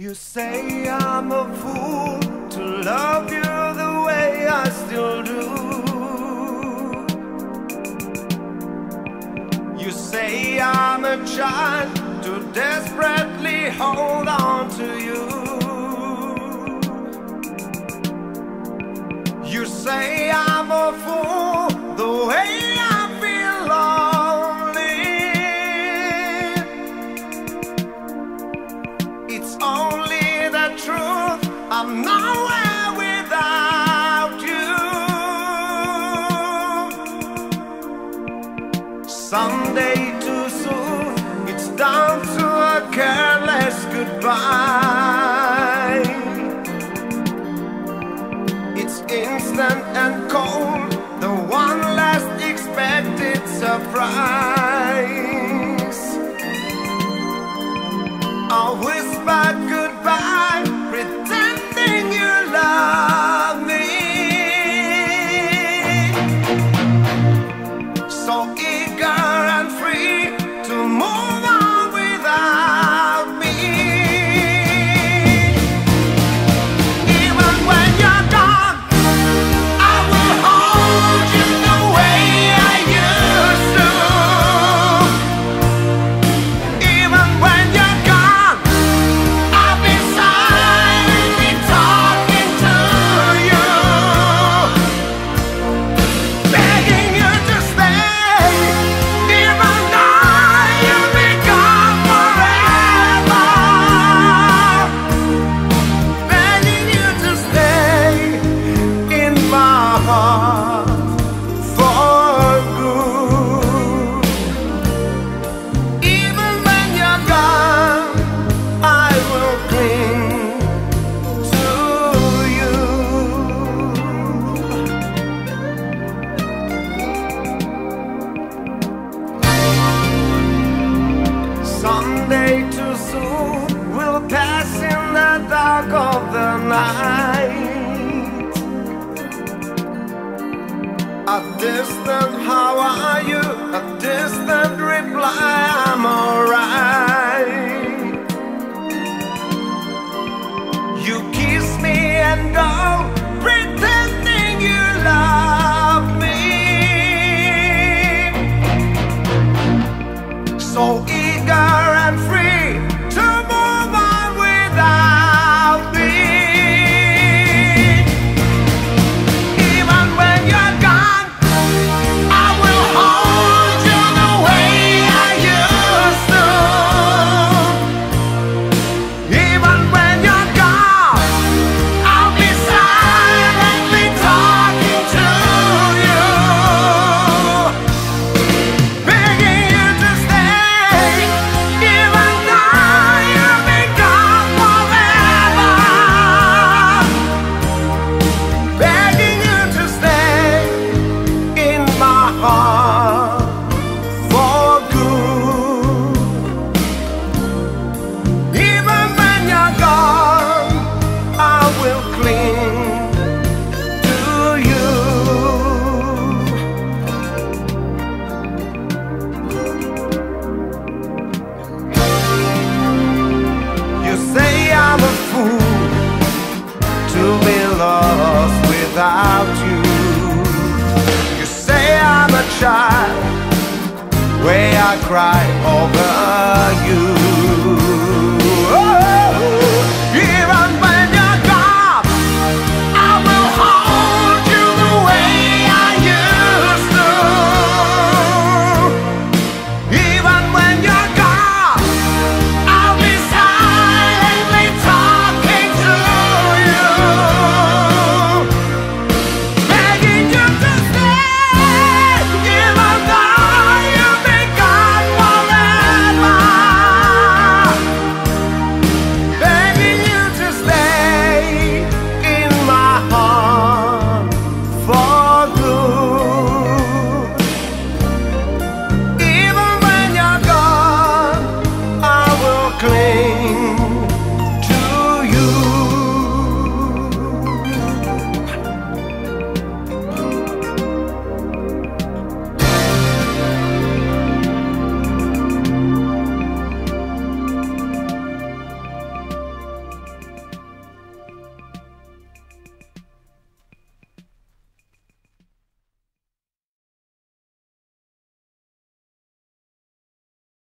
You say I'm a fool to love you the way I still do. You say I'm a child to desperately hold on to you. You say I'm a fool the way I feel lonely. It's only the truth, I'm nowhere without you. Someday too soon, it's down to a careless goodbye. It's instant and cold, the one last expected surprise. I'll whisper goodbye, pretending you love me. So eager and free to move on without me. Even when you're gone, I will hold you the way I used to. Even when you're gone, I'll be silently talking to you, begging you to stay. Even though you'll be gone forever, begging you to stay in my heart for good. Even when you're gone, I will cling to you. Someday too soon, we'll pass in the dark of the night. A distant how are you? A distant reply, I'm alright. You kiss me and go, pretending you love me. So eager and free to move on without me. Even when you're gone, I will hold you the way I used to. Even when you're gone, I'll be silently talking to you, begging you to stay. Even though you'll be gone forever, begging you to stay in my heart for good. Even when you're gone, I will cling to you. You say I'm a fool to be lost without you. You say I'm a child, where I cry over you.